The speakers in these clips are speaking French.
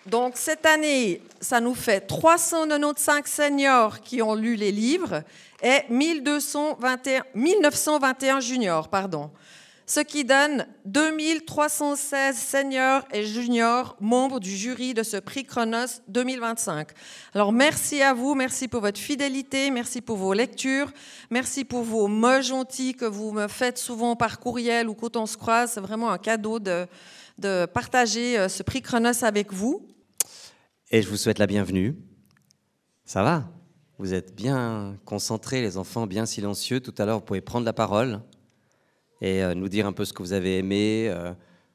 Donc, cette année, ça nous fait 395 seniors qui ont lu les livres et 1921 juniors, pardon. Ce qui donne 2316 seniors et juniors membres du jury de ce prix Chronos 2025. Alors, merci à vous, merci pour votre fidélité, merci pour vos lectures, merci pour vos mots gentils que vous me faites souvent par courriel ou quand on se croise. C'est vraiment un cadeau de partager ce prix Chronos avec vous. Et je vous souhaite la bienvenue. Ça va? Vous êtes bien concentrés, les enfants, bien silencieux. Tout à l'heure, vous pouvez prendre la parole et nous dire un peu ce que vous avez aimé,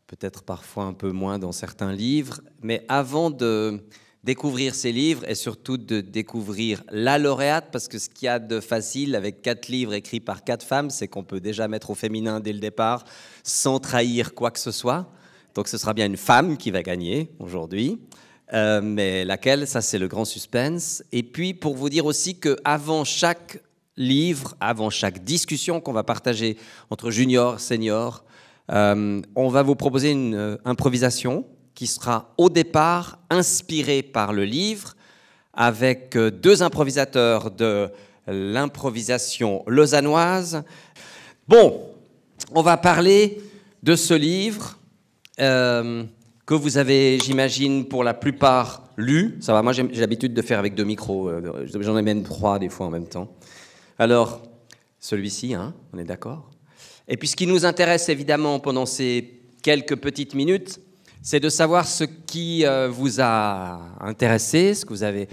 peut-être parfois un peu moins dans certains livres. Mais avant de découvrir ces livres et surtout de découvrir la lauréate, parce que ce qu'il y a de facile avec 4 livres écrits par 4 femmes, c'est qu'on peut déjà mettre au féminin dès le départ sans trahir quoi que ce soit. Donc ce sera bien une femme qui va gagner aujourd'hui. Mais laquelle, ça c'est le grand suspense. Et puis pour vous dire aussi qu'avant chaque livre, avant chaque discussion qu'on va partager entre juniors, seniors, on va vous proposer une improvisation qui sera au départ inspirée par le livre avec 2 improvisateurs de l'improvisation lausannoise. Bon, on va parler de ce livre que vous avez, j'imagine, pour la plupart lu. Ça va, moi j'ai l'habitude de faire avec 2 micros, j'en ai même 3 des fois en même temps. Alors, celui-ci, hein, on est d'accord? Et puis ce qui nous intéresse évidemment pendant ces quelques petites minutes, c'est de savoir ce qui vous a intéressé, ce que vous avez...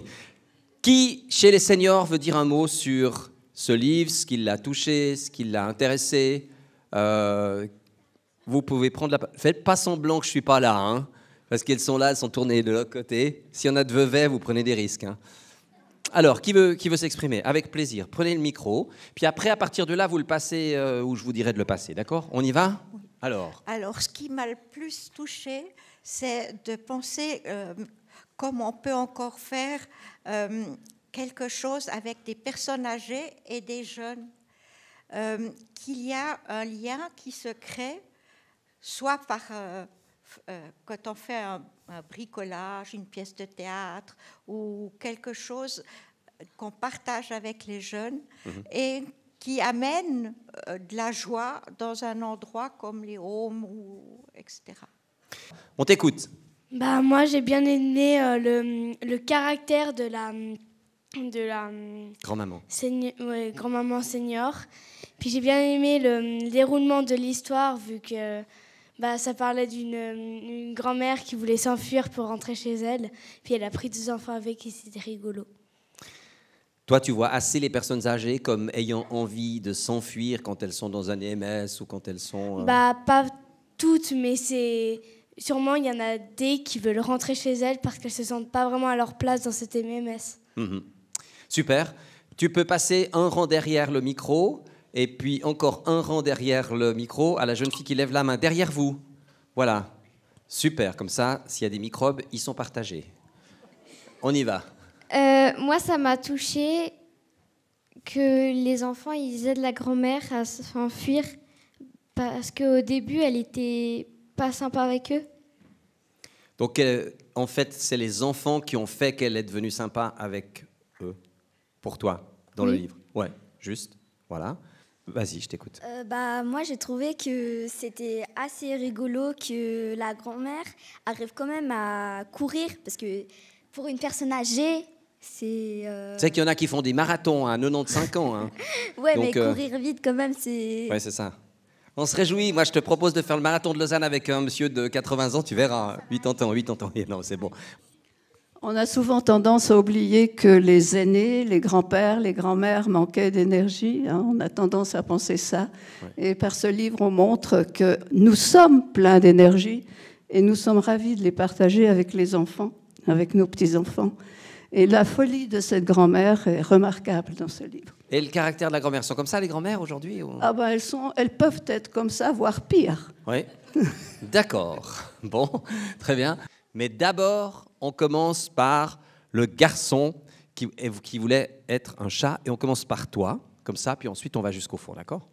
Qui, chez les seniors, veut dire un mot sur ce livre, ce qui l'a touché, ce qui l'a intéressé? Vous pouvez prendre la... Faites pas semblant que je ne suis pas là, hein, parce qu'elles sont là, elles sont tournées de l'autre côté. S'il y en a de veuvets, vous prenez des risques. Hein. Alors, qui veut s'exprimer? Avec plaisir. Prenez le micro. Puis après, à partir de là, vous le passez où je vous dirai de le passer. D'accord? On y va? Oui. Alors, ce qui m'a le plus touchée, c'est de penser comment on peut encore faire quelque chose avec des personnes âgées et des jeunes. Qu'il y a un lien qui se crée soit par quand on fait un bricolage, une pièce de théâtre ou quelque chose qu'on partage avec les jeunes et qui amène de la joie dans un endroit comme les homes, etc. On t'écoute. Moi, j'ai bien aimé le caractère de la grand-maman. Grand-maman senior. Puis j'ai bien aimé le déroulement de l'histoire, vu que ça parlait d'une grand-mère qui voulait s'enfuir pour rentrer chez elle. Puis elle a pris 2 enfants avec et c'était rigolo. Toi, tu vois assez les personnes âgées comme ayant envie de s'enfuir quand elles sont dans un EMS ou quand elles sont... Pas toutes, mais sûrement il y en a des qui veulent rentrer chez elles parce qu'elles ne se sentent pas vraiment à leur place dans cet EMS. Super. Tu peux passer un rang derrière le micro et puis encore un rang derrière le micro à la jeune fille qui lève la main. Derrière vous. Voilà. Super. Comme ça, s'il y a des microbes, ils sont partagés. On y va. Moi, ça m'a touchée que les enfants, ils aident la grand-mère à s'enfuir parce qu'au début, elle était pas sympa avec eux. Donc, en fait, c'est les enfants qui ont fait qu'elle est devenue sympa avec eux, pour toi, dans le livre. Ouais, juste, voilà. Vas-y, je t'écoute. Moi, j'ai trouvé que c'était assez rigolo que la grand-mère arrive quand même à courir, parce que pour une personne âgée, c'est... Tu sais qu'il y en a qui font des marathons à 95 ans. Hein. Ouais, donc, mais courir vite quand même, c'est... Ouais, c'est ça. On se réjouit. Moi, je te propose de faire le marathon de Lausanne avec un monsieur de 80 ans. Tu verras, 80 ans. Non, c'est bon. On a souvent tendance à oublier que les aînés, les grands-pères, les grands-mères manquaient d'énergie. Hein. On a tendance à penser ça. Ouais. Et par ce livre, on montre que nous sommes pleins d'énergie et nous sommes ravis de les partager avec les enfants, avec nos petits-enfants. Et la folie de cette grand-mère est remarquable dans ce livre. Et le caractère de la grand-mère, sont comme ça les grand-mères aujourd'hui ou... Elles peuvent être comme ça, voire pire. Oui, d'accord. Bon, très bien. Mais d'abord, on commence par le garçon qui voulait être un chat. Et on commence par toi, comme ça, puis ensuite on va jusqu'au fond, d'accord?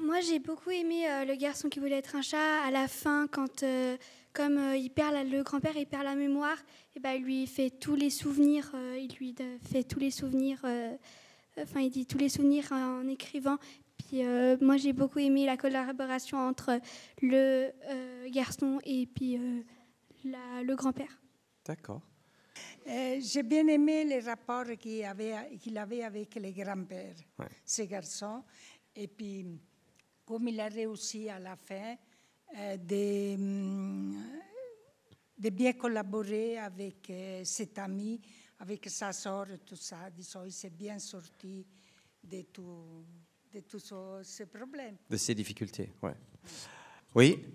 Moi, j'ai beaucoup aimé le garçon qui voulait être un chat. À la fin, quand, comme il perd le grand-père, il perd la mémoire, et ben, il lui fait tous les souvenirs. Il lui fait tous les souvenirs. Enfin, il dit tous les souvenirs en écrivant. Puis moi, j'ai beaucoup aimé la collaboration entre le garçon et puis le grand-père. D'accord. J'ai bien aimé les rapports qu'il avait avec les grands-pères, ces garçons. Et puis, comme il a réussi à la fin de bien collaborer avec cet ami, avec sa sœur et tout ça, disons, il s'est bien sorti de tous ces problèmes. De ces difficultés, ouais. Oui.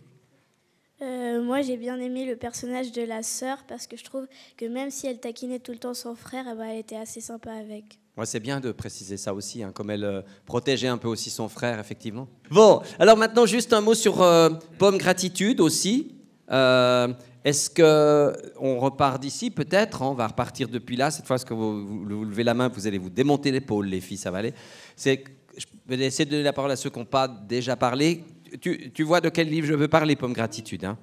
Moi, j'ai bien aimé le personnage de la sœur parce que je trouve que même si elle taquinait tout le temps son frère, eh ben, elle était assez sympa avec. Ouais, c'est bien de préciser ça aussi, hein, comme elle protégeait un peu aussi son frère, effectivement. Bon, alors maintenant, juste un mot sur Pomme Gratitude aussi. Est-ce qu'on repart d'ici, peut-être? On va repartir depuis là. Cette fois, est-ce que vous levez la main, vous allez vous démonter l'épaule, les filles, ça va aller. Je vais essayer de donner la parole à ceux qui n'ont pas déjà parlé. Tu vois de quel livre je veux parler, Pomme Gratitude, hein?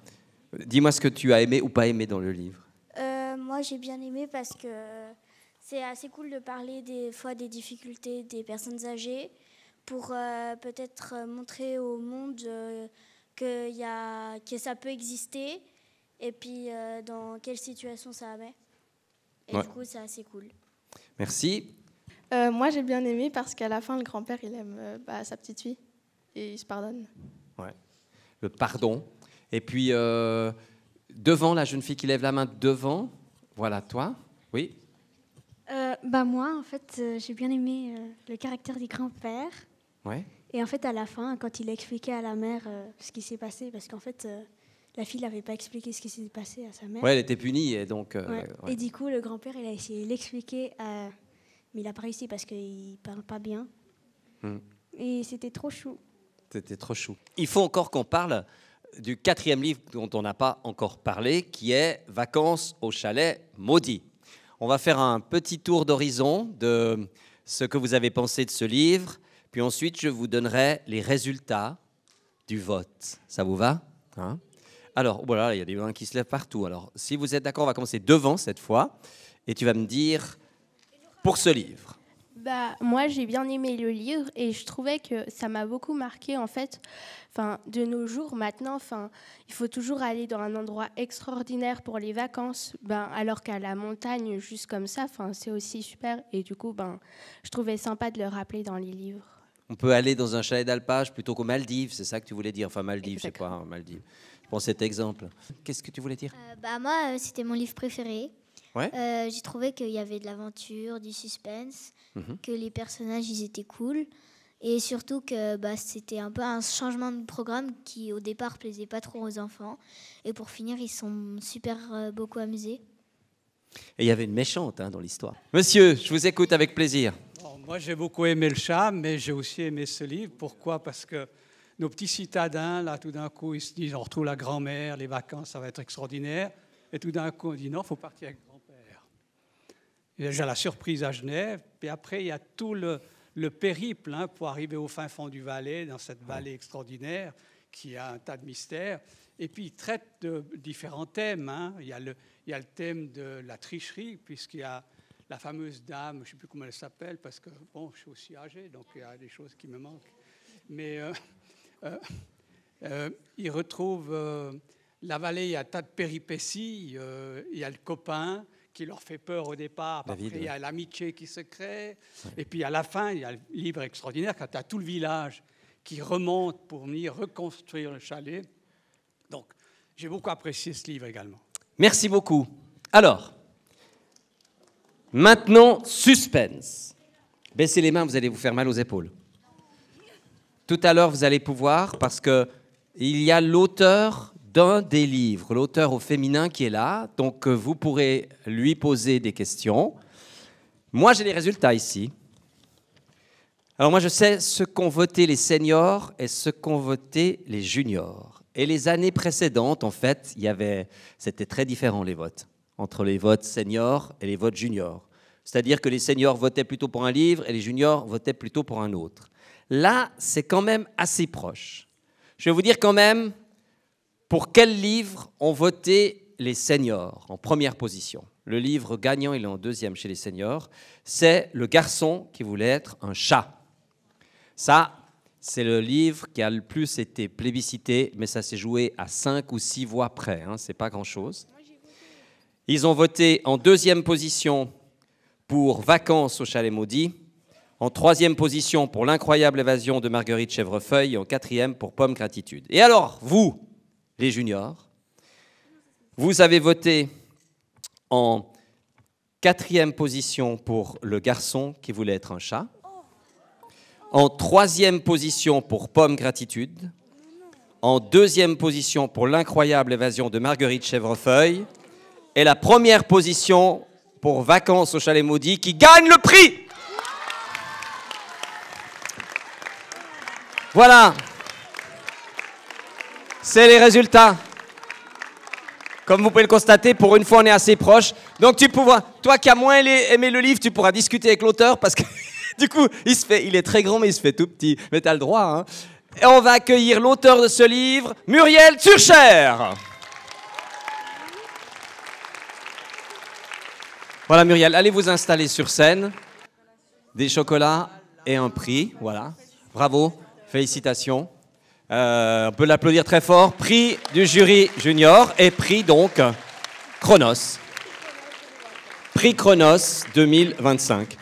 Dis-moi ce que tu as aimé ou pas aimé dans le livre. Moi, j'ai bien aimé parce que c'est assez cool de parler des fois des difficultés des personnes âgées pour peut-être montrer au monde que ça peut exister et puis dans quelle situation ça met. Et du coup, c'est assez cool. Merci. Moi, j'ai bien aimé parce qu'à la fin, le grand-père, il aime sa petite fille et il se pardonne. Ouais. Le pardon. Et puis, devant, la jeune fille qui lève la main devant. Voilà, toi. Oui. Moi, en fait, j'ai bien aimé le caractère du grand-père. Ouais. Et en fait, à la fin, quand il a expliqué à la mère ce qui s'est passé, parce qu'en fait, la fille n'avait pas expliqué ce qui s'est passé à sa mère. Ouais, elle était punie et donc. Ouais. Et du coup, le grand-père, il a essayé de l'expliquer, mais il n'a pas réussi parce qu'il ne parle pas bien. Et c'était trop chou. C'était trop chou. Il faut encore qu'on parle du 4e livre dont on n'a pas encore parlé, qui est Vacances au chalet maudit. On va faire un petit tour d'horizon de ce que vous avez pensé de ce livre, puis ensuite je vous donnerai les résultats du vote. Ça vous va, hein? Alors, voilà, il y a des mains qui se lèvent partout. Alors, si vous êtes d'accord, on va commencer devant cette fois, et tu vas me dire pour ce livre. Moi, j'ai bien aimé le livre et je trouvais que ça m'a beaucoup marqué, en fait. De nos jours, maintenant, il faut toujours aller dans un endroit extraordinaire pour les vacances, alors qu'à la montagne, juste comme ça, c'est aussi super. Et du coup, je trouvais sympa de le rappeler dans les livres. On peut aller dans un chalet d'alpage plutôt qu'aux Maldives, c'est ça que tu voulais dire? Enfin, Maldives, c'est quoi, Maldives? Je prends cet exemple. Qu'est-ce que tu voulais dire? Moi, c'était mon livre préféré. Ouais. J'ai trouvé qu'il y avait de l'aventure, du suspense, que les personnages ils étaient cool et surtout que c'était un peu un changement de programme qui au départ plaisait pas trop aux enfants et pour finir ils sont super beaucoup amusés. Et il y avait une méchante dans l'histoire. Monsieur, je vous écoute avec plaisir. Bon, moi j'ai beaucoup aimé le chat, mais j'ai aussi aimé ce livre. Pourquoi? Parce que nos petits citadins là tout d'un coup ils se disent on retrouve la grand-mère, les vacances ça va être extraordinaire et tout d'un coup on dit non, faut partir avec il y a déjà la surprise à Genève, puis après il y a tout le périple pour arriver au fin fond du Valais, dans cette vallée extraordinaire qui a un tas de mystères. Et puis il traite de différents thèmes. Il y a le thème de la tricherie, puisqu'il y a la fameuse dame, je ne sais plus comment elle s'appelle, parce que bon, je suis aussi âgé, donc il y a des choses qui me manquent. Mais il retrouve la vallée, il y a un tas de péripéties, il y a le copain qui leur fait peur au départ. David, après, il y a l'amitié qui se crée. Ouais. Et puis, à la fin, il y a le livre extraordinaire quand tu as tout le village qui remonte pour venir reconstruire le chalet. Donc, j'ai beaucoup apprécié ce livre également. Merci beaucoup. Alors, maintenant, suspense. Baissez les mains, vous allez vous faire mal aux épaules. Tout à l'heure, vous allez pouvoir, parce qu'il y a l'auteur d'un des livres, l'auteur au féminin qui est là, donc vous pourrez lui poser des questions. Moi, j'ai les résultats ici. Alors moi, je sais ce qu'ont voté les seniors et ce qu'ont voté les juniors. Et les années précédentes, en fait, c'était très différent les votes, entre les votes seniors et les votes juniors. C'est-à-dire que les seniors votaient plutôt pour un livre et les juniors votaient plutôt pour un autre. Là, c'est quand même assez proche. Je vais vous dire quand même pour quel livre ont voté les seniors en première position. Le livre gagnant, il est en deuxième chez les seniors, c'est Le garçon qui voulait être un chat. Ça, c'est le livre qui a le plus été plébiscité, mais ça s'est joué à 5 ou 6 voix près, hein, c'est pas grand-chose. Ils ont voté en deuxième position pour Vacances au Chalet Maudit, en troisième position pour L'incroyable évasion de Marguerite Chèvrefeuille et en quatrième pour Pomme Gratitude. Et alors, vous, les juniors, vous avez voté en quatrième position pour Le garçon qui voulait être un chat, en troisième position pour Pomme Gratitude, en deuxième position pour L'incroyable évasion de Marguerite Chèvrefeuille, et la première position pour Vacances au Chalet Maudit qui gagne le prix. Voilà. C'est les résultats. Comme vous pouvez le constater, pour une fois, on est assez proche. Donc, toi qui as moins aimé le livre, tu pourras discuter avec l'auteur parce que, du coup, il est très grand, mais il se fait tout petit. Mais tu as le droit. Hein. Et on va accueillir l'auteur de ce livre, Muriel Turcher. Voilà, Muriel, allez vous installer sur scène. Des chocolats et un prix. Voilà. Bravo. Félicitations. On peut l'applaudir très fort. Prix du jury junior et prix donc Chronos. Prix Chronos 2025.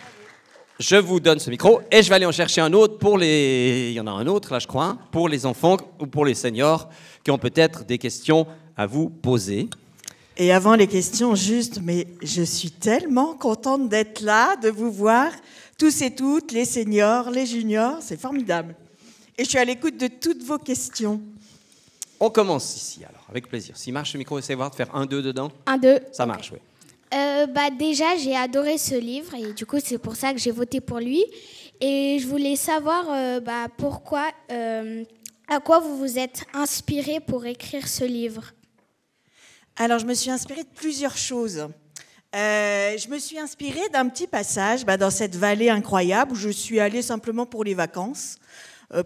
Je vous donne ce micro et je vais aller en chercher un autre pour les... Il y en a un autre là je crois, pour les enfants ou pour les seniors qui ont peut-être des questions à vous poser. Et avant les questions, juste, mais je suis tellement contente d'être là, de vous voir, tous et toutes, les seniors, les juniors, c'est formidable. Et je suis à l'écoute de toutes vos questions. On commence ici, alors, avec plaisir. S'il marche le micro, essayez de voir de faire 1, 2 dedans. 1, 2. Ça marche, oui. Déjà, j'ai adoré ce livre et du coup, c'est pour ça que j'ai voté pour lui. Et je voulais savoir pourquoi, à quoi vous vous êtes inspiré pour écrire ce livre. Alors, je me suis inspirée de plusieurs choses. Je me suis inspirée d'un petit passage dans cette vallée incroyable où je suis allée simplement pour les vacances.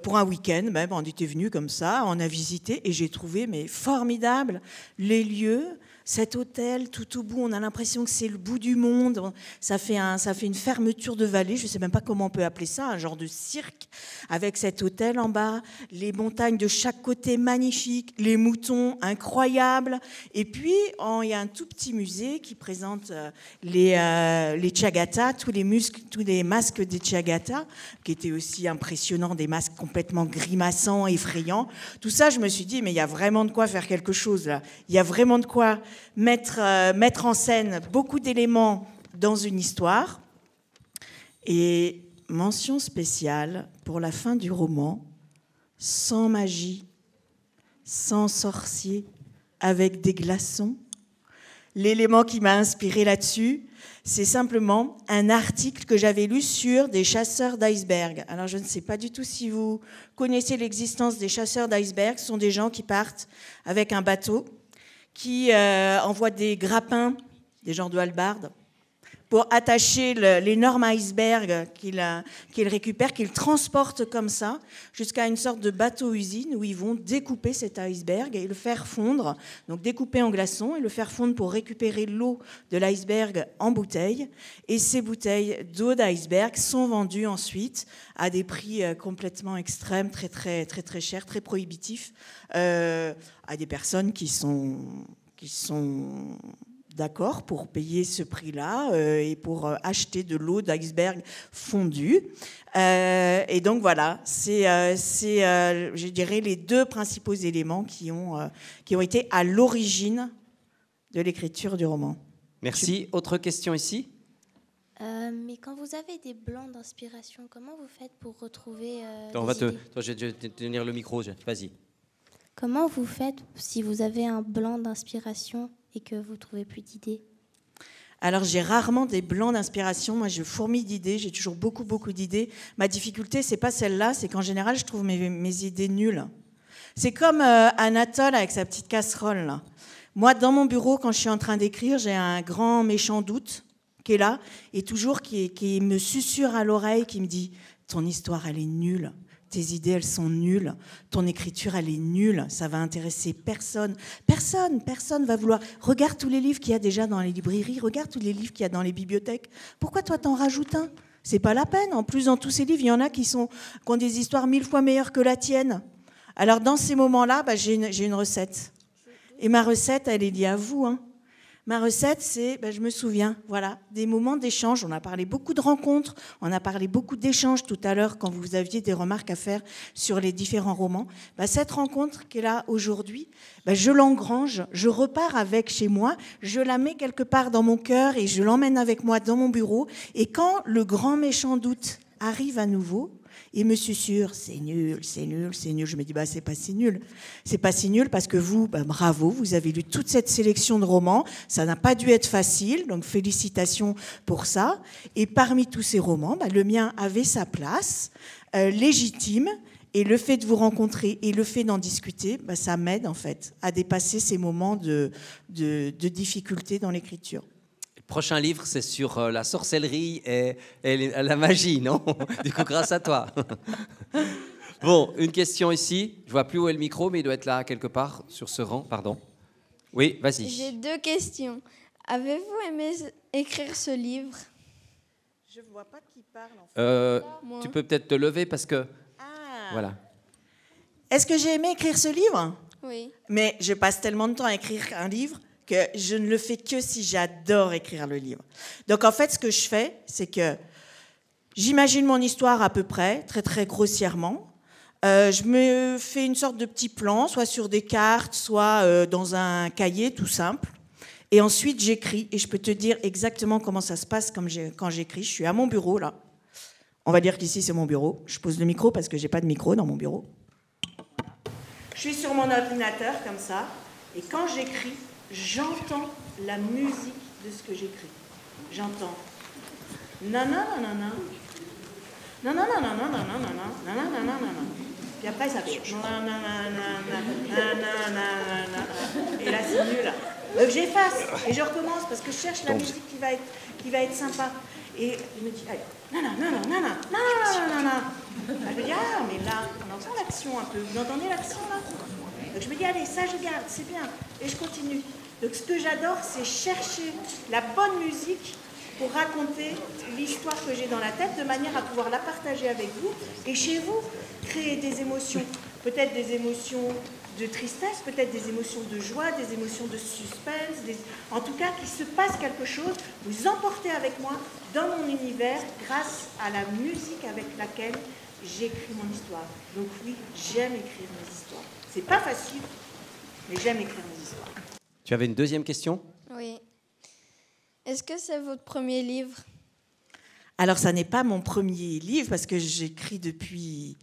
Pour un week-end même, on était venus comme ça, on a visité et j'ai trouvé formidable les lieux, cet hôtel tout au bout, on a l'impression que c'est le bout du monde, ça fait une fermeture de vallée, je ne sais même pas comment on peut appeler ça, un genre de cirque, avec cet hôtel en bas, les montagnes de chaque côté magnifiques, les moutons incroyables, et puis il y a un tout petit musée qui présente les Tchagata, tous les masques des Tchagata, qui étaient aussi impressionnants, des masques complètement grimaçants, effrayants. Tout ça, je me suis dit, mais il y a vraiment de quoi faire quelque chose là. Il y a vraiment de quoi mettre en scène beaucoup d'éléments dans une histoire. Et mention spéciale pour la fin du roman, sans magie, sans sorcier, avec des glaçons. L'élément qui m'a inspiré là-dessus, c'est simplement un article que j'avais lu sur des chasseurs d'icebergs. Alors, je ne sais pas du tout si vous connaissez l'existence des chasseurs d'icebergs. Ce sont des gens qui partent avec un bateau, qui envoient des grappins, des genres de hallebardes, pour attacher l'énorme iceberg qu'ils récupèrent, qu'ils transportent comme ça jusqu'à une sorte de bateau-usine où ils vont découper cet iceberg et le faire fondre, donc découper en glaçons et le faire fondre pour récupérer l'eau de l'iceberg en bouteilles. Et ces bouteilles d'eau d'iceberg sont vendues ensuite à des prix complètement extrêmes, très, très, très, très chers, très prohibitifs, à des personnes qui sont d'accord pour payer ce prix-là et pour acheter de l'eau d'iceberg fondue. Et donc voilà, c'est je dirais, les deux principaux éléments qui ont été à l'origine de l'écriture du roman. Merci. Autre question ici ? Mais quand vous avez des blancs d'inspiration, comment vous faites pour retrouver je vais te tenir le micro, vas-y. Comment vous faites si vous avez un blanc d'inspiration et que vous ne trouvez plus d'idées ? Alors, j'ai rarement des blancs d'inspiration. Moi, je fourmille d'idées. J'ai toujours beaucoup, beaucoup d'idées. Ma difficulté, c'est pas celle-là. C'est qu'en général, je trouve mes idées nulles. C'est comme Anatole avec sa petite casserole, là. Moi, dans mon bureau, quand je suis en train d'écrire, j'ai un grand méchant doute qui est là et toujours qui me susurre à l'oreille, qui me dit « Ton histoire, elle est nulle. tes idées, elles sont nulles, ton écriture, elle est nulle, ça va intéresser personne. Personne va vouloir. Regarde tous les livres qu'il y a déjà dans les librairies, regarde tous les livres qu'il y a dans les bibliothèques. Pourquoi toi, t'en rajoutes un ? C'est pas la peine. En plus, dans tous ces livres, il y en a qui ont des histoires 1000 fois meilleures que la tienne. Alors, dans ces moments-là, j'ai une recette. Et ma recette, elle est liée à vous, hein. Ma recette, c'est, je me souviens, voilà, des moments d'échange. On a parlé beaucoup de rencontres, on a parlé beaucoup d'échanges tout à l'heure quand vous aviez des remarques à faire sur les différents romans. Cette rencontre qui est là aujourd'hui, je l'engrange, je repars avec chez moi, je la mets quelque part dans mon cœur et je l'emmène avec moi dans mon bureau. Et quand le grand méchant doute arrive à nouveau, il me susurre, c'est nul. Je me dis, c'est pas si nul. C'est pas si nul parce que vous, bravo, vous avez lu toute cette sélection de romans. Ça n'a pas dû être facile, donc félicitations pour ça. Et parmi tous ces romans, le mien avait sa place, légitime. Et le fait de vous rencontrer et le fait d'en discuter, ça m'aide en fait à dépasser ces moments de difficulté dans l'écriture. Prochain livre, c'est sur la sorcellerie et la magie, non? Du coup, grâce à toi. Bon, une question ici. Je vois plus où est le micro, mais il doit être là quelque part, sur ce rang. Pardon. Oui, vas-y. J'ai 2 questions. Avez-vous aimé écrire ce livre? Je ne vois pas qui parle. En fait. Tu peux peut-être te lever parce que... Voilà. Est-ce que j'ai aimé écrire ce livre? Oui. Mais je passe tellement de temps à écrire un livre que je ne le fais que si j'adore écrire le livre. Donc en fait, ce que je fais, c'est que j'imagine mon histoire à peu près, très très grossièrement. Je me fais une sorte de petit plan, soit sur des cartes, soit dans un cahier tout simple. Et ensuite, j'écris. Et je peux te dire exactement comment ça se passe quand j'écris. Je suis à mon bureau, là. On va dire qu'ici, c'est mon bureau. Je pose le micro parce que je n'ai pas de micro dans mon bureau. Je suis sur mon ordinateur, comme ça. Et quand j'écris, j'entends la musique de ce que j'écris. J'entends nanana, nanana, nanana, puis après ça fait et là c'est nul. Donc j'efface et je recommence parce que je cherche la musique qui va être sympa. Et je me dis, allez, nanana. Je me dis, mais là, on entend l'action un peu. Vous entendez l'action là? Donc je me dis, allez, ça je garde, c'est bien. Et je continue. Donc ce que j'adore, c'est chercher la bonne musique pour raconter l'histoire que j'ai dans la tête, de manière à pouvoir la partager avec vous. Et chez vous, créer des émotions. Peut-être des émotions de tristesse, peut-être des émotions de joie, des émotions de suspense. En tout cas, qu'il se passe quelque chose. Vous emportez avec moi dans mon univers grâce à la musique avec laquelle j'écris mon histoire. Donc oui, j'aime écrire mes histoires. C'est pas facile, mais j'aime écrire mes histoires. Tu avais une deuxième question? Oui. Est-ce que c'est votre premier livre? Alors, ça n'est pas mon premier livre, parce que j'écris depuis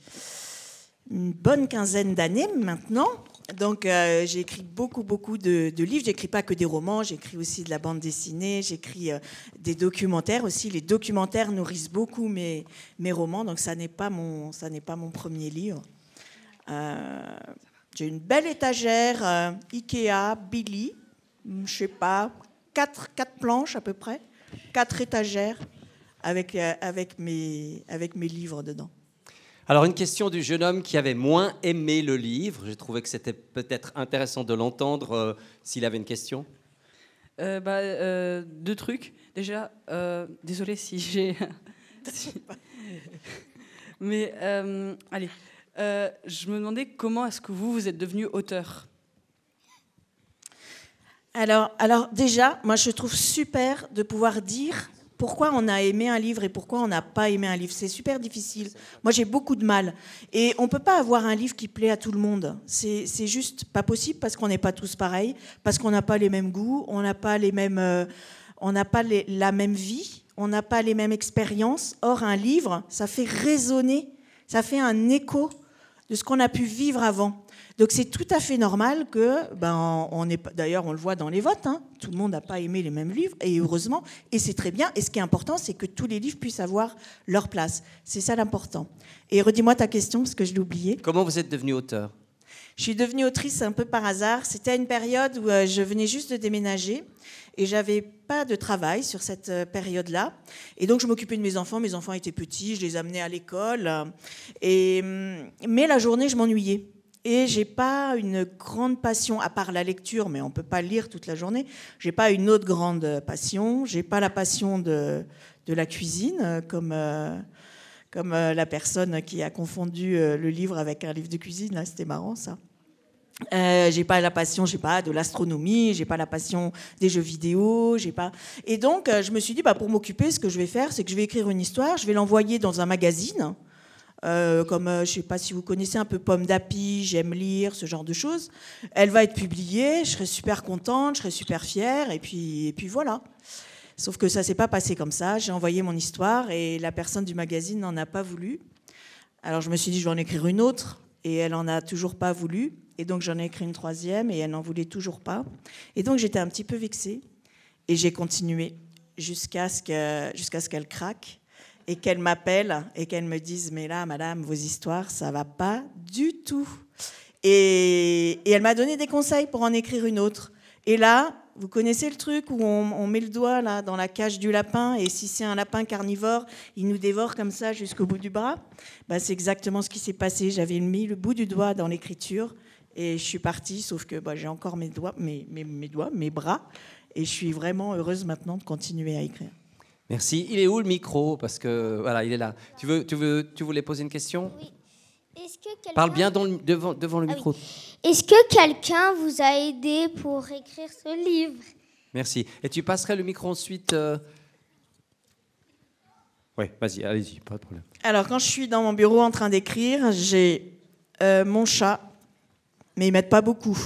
une bonne quinzaine d'années maintenant. Donc, j'ai écrit beaucoup de livres. J'écris pas que des romans, j'écris aussi de la bande dessinée, j'écris des documentaires aussi. Les documentaires nourrissent beaucoup mes romans, donc ça n'est pas mon premier livre. J'ai une belle étagère Ikea, Billy, je sais pas, 4 planches à peu près, 4 étagères avec mes livres dedans. Alors, une question du jeune homme qui avait moins aimé le livre. J'ai trouvé que c'était peut-être intéressant de l'entendre s'il avait une question. 2 trucs. Déjà, désolé si j'ai... Mais, allez, je me demandais comment est-ce que vous êtes devenu auteur? Alors déjà, moi je trouve super de pouvoir dire pourquoi on a aimé un livre et pourquoi on n'a pas aimé un livre. C'est super difficile. Moi j'ai beaucoup de mal. Et on ne peut pas avoir un livre qui plaît à tout le monde. C'est juste pas possible parce qu'on n'est pas tous pareils, parce qu'on n'a pas les mêmes goûts, on n'a pas la même vie, on n'a pas les mêmes expériences. Or un livre, ça fait résonner, ça fait un écho de ce qu'on a pu vivre avant. Donc c'est tout à fait normal que, d'ailleurs on le voit dans les votes, hein, tout le monde n'a pas aimé les mêmes livres, et heureusement, et c'est très bien, et ce qui est important, c'est que tous les livres puissent avoir leur place. C'est ça l'important. Et redis-moi ta question, parce que je l'ai oublié. Comment vous êtes devenu auteur? Je suis devenue autrice un peu par hasard. C'était à une période où je venais juste de déménager et j'avais pas de travail sur cette période-là. Et donc, je m'occupais de mes enfants. Mes enfants étaient petits, je les amenais à l'école. Mais la journée, je m'ennuyais. Et j'ai pas une grande passion, à part la lecture, mais on peut pas lire toute la journée. J'ai pas une autre grande passion. J'ai pas la passion de la cuisine, comme la personne qui a confondu le livre avec un livre de cuisine. Là, c'était marrant, ça. J'ai pas la passion, de l'astronomie, j'ai pas la passion des jeux vidéo, Et donc, je me suis dit, pour m'occuper, ce que je vais faire, c'est que je vais écrire une histoire, je vais l'envoyer dans un magazine, je sais pas si vous connaissez un peu Pomme d'Api, J'aime lire, ce genre de choses. Elle va être publiée, je serai super contente, je serai super fière, et puis voilà. Sauf que ça s'est pas passé comme ça. J'ai envoyé mon histoire et la personne du magazine n'en a pas voulu. Alors je me suis dit, je vais en écrire une autre, et elle en a toujours pas voulu. Et donc j'en ai écrit une troisième et elle n'en voulait toujours pas. Et donc j'étais un petit peu vexée et j'ai continué jusqu'à ce qu'elle craque et qu'elle m'appelle et qu'elle me dise, mais là, madame, vos histoires, ça va pas du tout. Et elle m'a donné des conseils pour en écrire une autre. Et là, vous connaissez le truc où on met le doigt là, dans la cage du lapin, et si c'est un lapin carnivore, il nous dévore comme ça jusqu'au bout du bras. C'est exactement ce qui s'est passé. J'avais mis le bout du doigt dans l'écriture. Et je suis partie, sauf que j'ai encore mes doigts, mes bras, et je suis vraiment heureuse maintenant de continuer à écrire. Merci. Il est où le micro? Parce que voilà, il est là. Tu voulais poser une question? Oui. Parle bien devant le micro. Oui. Est-ce que quelqu'un vous a aidé pour écrire ce livre? Merci. Et tu passerais le micro ensuite Oui, vas-y, allez-y, pas de problème. Alors, quand je suis dans mon bureau en train d'écrire, j'ai mon chat. Mais ils m'aident pas beaucoup.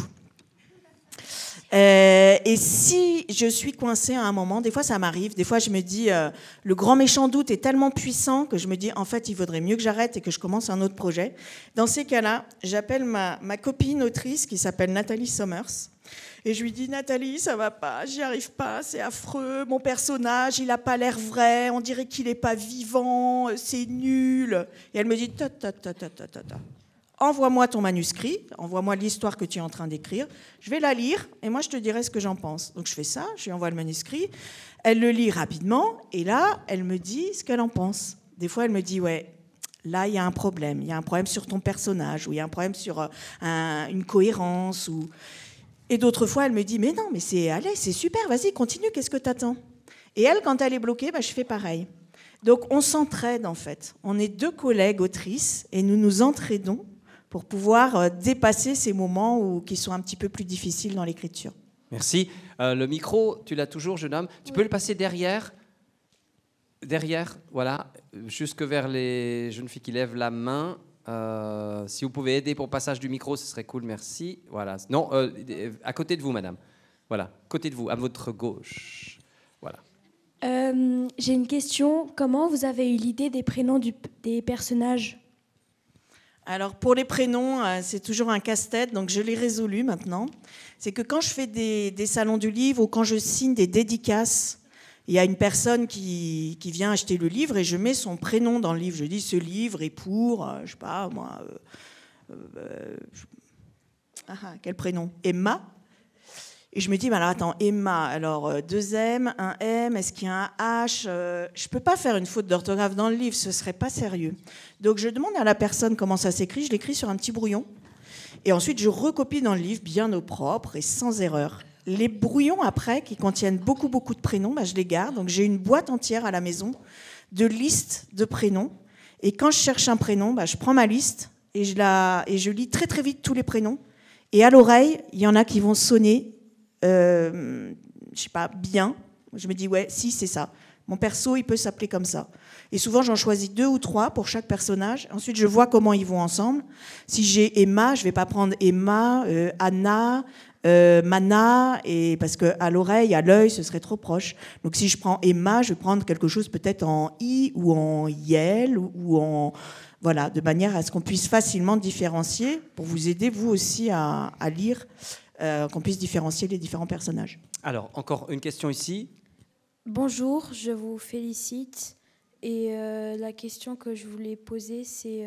Et si je suis coincée à un moment, des fois ça m'arrive, des fois je me dis, le grand méchant doute est tellement puissant que je me dis, en fait, il vaudrait mieux que j'arrête et que je commence un autre projet. Dans ces cas-là, j'appelle ma copine autrice qui s'appelle Nathalie Sommers. Et je lui dis, Nathalie, ça va pas, j'y arrive pas, c'est affreux, mon personnage, il a pas l'air vrai, on dirait qu'il est pas vivant, c'est nul. Et elle me dit, envoie-moi ton manuscrit, envoie-moi l'histoire que tu es en train d'écrire, je vais la lire et moi je te dirai ce que j'en pense. Donc je fais ça, je lui envoie le manuscrit, elle le lit rapidement et là, elle me dit ce qu'elle en pense. Des fois, elle me dit, ouais, là, il y a un problème sur ton personnage, ou il y a un problème sur une cohérence. Et d'autres fois, elle me dit, mais non, mais c'est super, vas-y, continue, qu'est-ce que t'attends? Et elle, quand elle est bloquée, je fais pareil. Donc on s'entraide en fait. On est deux collègues autrices et nous nous entraidons pour pouvoir dépasser ces moments qui sont un petit peu plus difficiles dans l'écriture. Merci. Le micro, tu l'as toujours, jeune homme. Tu peux le passer derrière, voilà, jusque vers les jeunes filles qui lèvent la main. Si vous pouvez aider pour le passage du micro, ce serait cool, merci. Voilà. Non, à côté de vous, madame. Voilà, côté de vous, à votre gauche. Voilà. J'ai une question. Comment vous avez eu l'idée des prénoms des personnages ? Alors pour les prénoms, c'est toujours un casse-tête, donc je l'ai résolu maintenant. C'est que quand je fais des salons du livre ou quand je signe des dédicaces, il y a une personne qui vient acheter le livre et je mets son prénom dans le livre. Je dis ce livre est pour, je sais pas moi, quel prénom? Emma. Et je me dis, alors attends, Emma, alors 2 M, 1 M, est-ce qu'il y a un H? Je ne peux pas faire une faute d'orthographe dans le livre, ce ne serait pas sérieux. Donc je demande à la personne comment ça s'écrit, je l'écris sur un petit brouillon. Et ensuite, je recopie dans le livre bien au propre et sans erreur. Les brouillons, après, qui contiennent beaucoup de prénoms, je les garde. Donc j'ai une boîte entière à la maison de listes de prénoms. Et quand je cherche un prénom, je prends ma liste et je lis très vite tous les prénoms. Et à l'oreille, il y en a qui vont sonner je sais pas, bien. Je me dis, ouais, si, c'est ça. Mon perso, il peut s'appeler comme ça. Et souvent, j'en choisis 2 ou 3 pour chaque personnage. Ensuite, je vois comment ils vont ensemble. Si j'ai Emma, je vais pas prendre Emma, Anna, Mana, parce qu'à l'oreille, à l'œil, ce serait trop proche. Donc, si je prends Emma, je vais prendre quelque chose peut-être en I ou en Yel ou en... Voilà, de manière à ce qu'on puisse facilement différencier pour vous aider, vous aussi, à lire, qu'on puisse différencier les différents personnages. Alors, encore une question ici. Bonjour, je vous félicite. Et la question que je voulais poser, c'est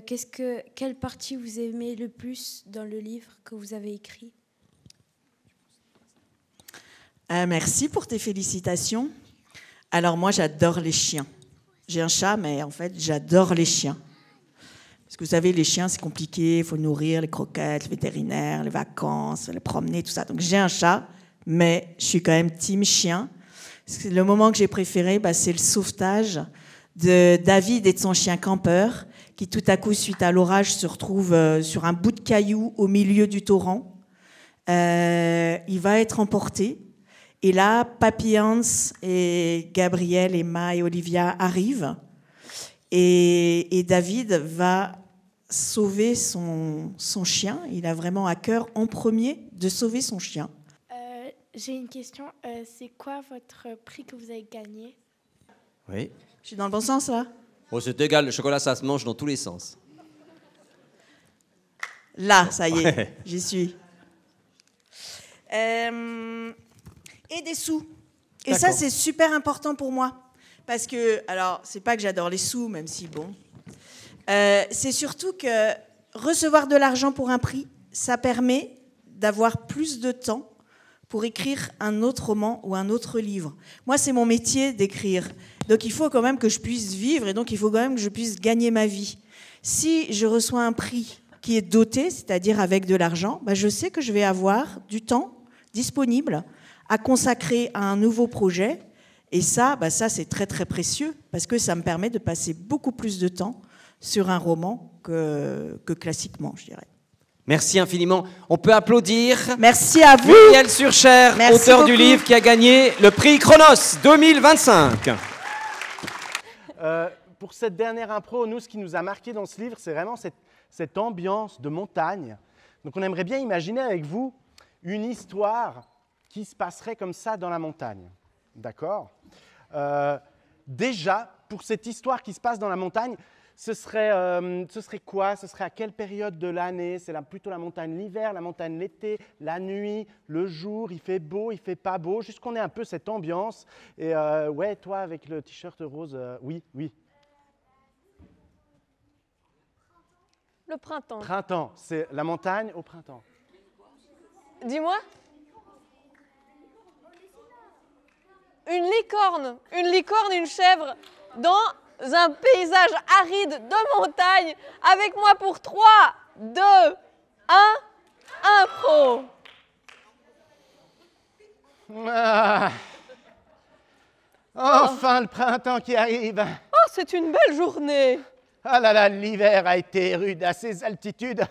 quelle partie vous aimez le plus dans le livre que vous avez écrit? Merci pour tes félicitations. Alors moi, j'adore les chiens. J'ai un chat, mais en fait, j'adore les chiens. Parce que vous savez, les chiens, c'est compliqué. Il faut nourrir, les croquettes, le vétérinaire, les vacances, les promener, tout ça. Donc j'ai un chat, mais je suis quand même team chien. Le moment que j'ai préféré, c'est le sauvetage de David et de son chien campeur, qui tout à coup, suite à l'orage, se retrouve sur un bout de caillou au milieu du torrent. Il va être emporté. Et là, Papy Hans et Gabriel, Emma et Olivia arrivent. Et David va sauver son chien. Il a vraiment à cœur, en premier, de sauver son chien. J'ai une question. C'est quoi votre prix que vous avez gagné? Oui. Je suis dans le bon sens, là? Oh, c'est égal, le chocolat, ça se mange dans tous les sens. Là, ça y est, Ouais. j'y suis. Et des sous. Et ça, c'est super important pour moi. Parce que, alors, c'est pas que j'adore les sous, même si, bon. C'est surtout que recevoir de l'argent pour un prix, ça permet d'avoir plus de temps pour écrire un autre roman ou un autre livre. Moi, c'est mon métier d'écrire. Donc, il faut quand même que je puisse vivre et donc il faut quand même que je puisse gagner ma vie. Si je reçois un prix qui est doté, c'est-à-dire avec de l'argent, je sais que je vais avoir du temps disponible à consacrer à un nouveau projet. Et ça, ça c'est très, très précieux parce que ça me permet de passer beaucoup plus de temps sur un roman que classiquement, je dirais. Merci infiniment. On peut applaudir. Merci à vous. Muriel Surcher, auteur du livre qui a gagné le prix Chronos 2025. Pour cette dernière impro, nous, ce qui nous a marqué dans ce livre, c'est vraiment cette ambiance de montagne. Donc on aimerait bien imaginer avec vous une histoire qui se passerait comme ça dans la montagne. D'accord ? Déjà, pour cette histoire qui se passe dans la montagne, ce serait quoi? Ce serait à quelle période de l'année? C'est plutôt la montagne l'hiver, la montagne l'été, la nuit, le jour, il fait beau, il fait pas beau, juste qu'on ait un peu cette ambiance. Et ouais, toi avec le t-shirt rose, oui. Le printemps. Printemps, c'est la montagne au printemps. Dis-moi. Une licorne, une chèvre, dans un paysage aride de montagne, avec moi pour 3, 2, 1, impro. Ah. Enfin le printemps qui arrive. Oh, c'est une belle journée. Ah là là, l'hiver a été rude à ces altitudes.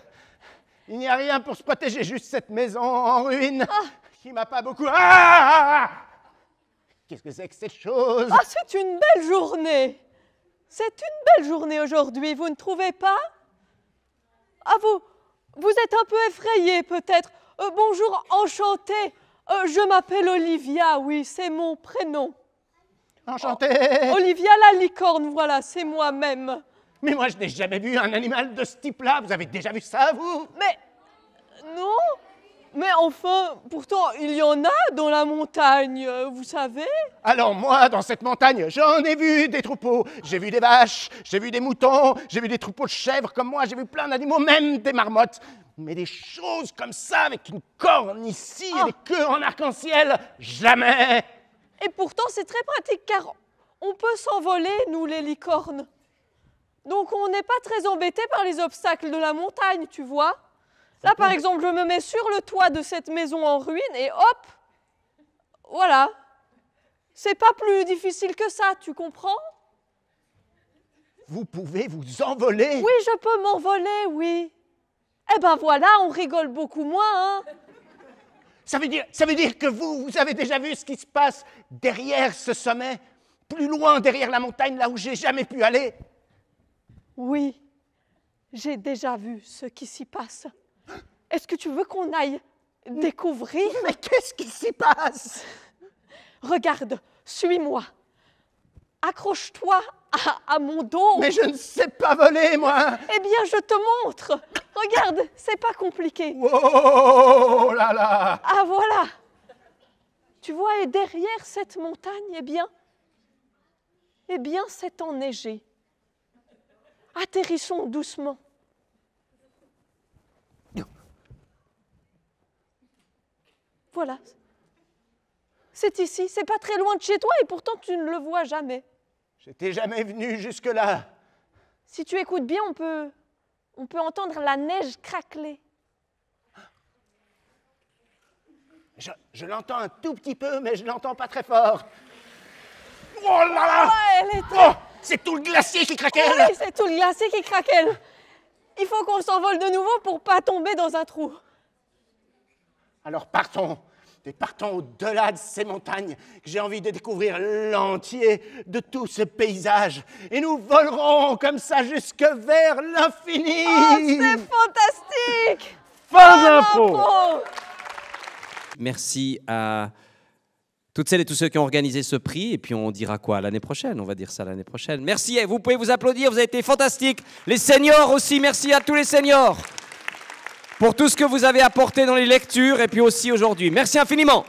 Il n'y a rien pour se protéger, juste cette maison en ruine qui m'a pas beaucoup... Ah! Qu'est-ce que c'est que cette chose? Ah, c'est une belle journée. C'est une belle journée aujourd'hui, vous ne trouvez pas? Ah, vous êtes un peu effrayé peut-être. Bonjour, enchantée. Je m'appelle Olivia, oui, c'est mon prénom. Enchantée. Olivia la licorne, voilà, c'est moi-même. Mais moi, je n'ai jamais vu un animal de ce type-là. Vous avez déjà vu ça, vous? Mais non. Mais enfin, pourtant, il y en a dans la montagne, vous savez. Alors moi, dans cette montagne, j'en ai vu des troupeaux. J'ai vu des vaches, j'ai vu des moutons, j'ai vu des troupeaux de chèvres comme moi, j'ai vu plein d'animaux, même des marmottes. Mais des choses comme ça, avec une corne ici et des queues en arc-en-ciel, jamais. Et pourtant, c'est très pratique, car on peut s'envoler, nous, les licornes. Donc, on n'est pas très embêtés par les obstacles de la montagne, tu vois. Là, par exemple, je me mets sur le toit de cette maison en ruine et hop, voilà. C'est pas plus difficile que ça, tu comprends? Vous pouvez vous envoler? Oui, je peux m'envoler, oui. Eh ben voilà, on rigole beaucoup moins, hein. Ça veut dire que vous avez déjà vu ce qui se passe derrière ce sommet, plus loin derrière la montagne, là où j'ai jamais pu aller? Oui, j'ai déjà vu ce qui s'y passe. Est-ce que tu veux qu'on aille découvrir? Mais qu'est-ce qui s'y passe? Regarde, suis-moi. Accroche-toi à mon dos. Mais je ne sais pas voler, moi. Eh bien, je te montre. Regarde, c'est pas compliqué. Oh là là. Ah, voilà. Tu vois, et derrière cette montagne, eh bien, c'est enneigé. Atterrissons doucement. Voilà. C'est ici, c'est pas très loin de chez toi et pourtant tu ne le vois jamais. J'étais jamais venu jusque-là. Si tu écoutes bien, on peut entendre la neige craqueler. Je l'entends un tout petit peu, mais je l'entends pas très fort. Oh là là! Oh, c'est tout le glacier qui craquelle! Oui, c'est tout le glacier qui craquelle. Il faut qu'on s'envole de nouveau pour pas tomber dans un trou. Alors partons. Et partons au-delà de ces montagnes, que j'ai envie de découvrir l'entier de tout ce paysage. Et nous volerons comme ça jusque vers l'infini. Oh, c'est fantastique! Fin d'impro! Merci à toutes celles et tous ceux qui ont organisé ce prix. Et puis on dira quoi l'année prochaine? On va dire ça l'année prochaine. Merci, vous pouvez vous applaudir, vous avez été fantastiques. Les seniors aussi, merci à tous les seniors pour tout ce que vous avez apporté dans les lectures et puis aussi aujourd'hui. Merci infiniment.